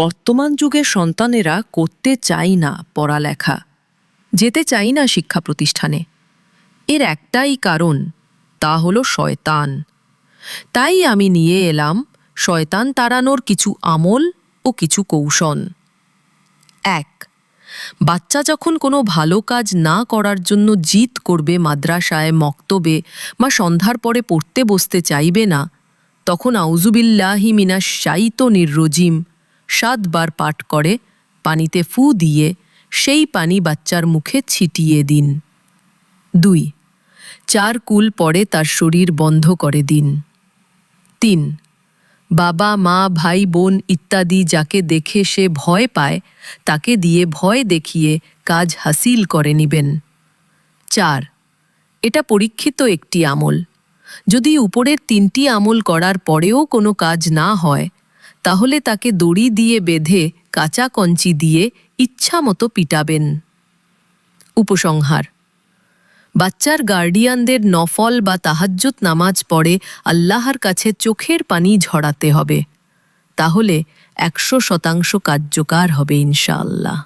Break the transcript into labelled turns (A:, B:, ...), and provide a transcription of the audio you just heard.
A: বর্তমান যুগের সন্তানেরা করতে চায় না পড়ালেখা, যেতে চায় না শিক্ষা প্রতিষ্ঠানে। এর একটাই কারণ, তা হলো শয়তান। তাই আমি নিয়ে এলাম শয়তান তাড়ানোর কিছু আমল ও কিছু কৌশল। ১. বাচ্চা যখন কোনো ভালো কাজ না করার জন্য জিদ করবে, মাদ্রাসায়, মক্তবে বা সন্ধ্যার পরে পড়তে বসতে চাইবে না, তখন আউযুবিল্লাহি মিনাশ শাইতানির রজিম ৭ বার পাঠ করে পানিতে ফু দিয়ে সেই পানি বাচ্চার মুখে ছিটিয়ে দিন। ২. ৪ কুল পরে তার শরীর বন্ধ করে দিন। ৩. বাবা, মা, ভাই, বোন ইত্যাদি যাকে দেখে সে ভয় পায়, তাকে দিয়ে ভয় দেখিয়ে কাজ হাসিল করে নিবেন। ৪. এটা পরীক্ষিত একটি আমল। যদি উপরের ৩টি আমল করার পরেও কোনো কাজ না হয়, তাহলে তাকে দড়ি দিয়ে বেঁধে কাঁচা কঞ্চি দিয়ে ইচ্ছামতো পিটাবেন। উপসংহার: বাচ্চার গার্ডিয়ানদের নফল বা তাহাজ্জুদ নামাজ পড়ে আল্লাহর কাছে চোখের পানি ঝরাতে হবে। তাহলে ১০০% কার্যকর হবে ইনশাআল্লাহ।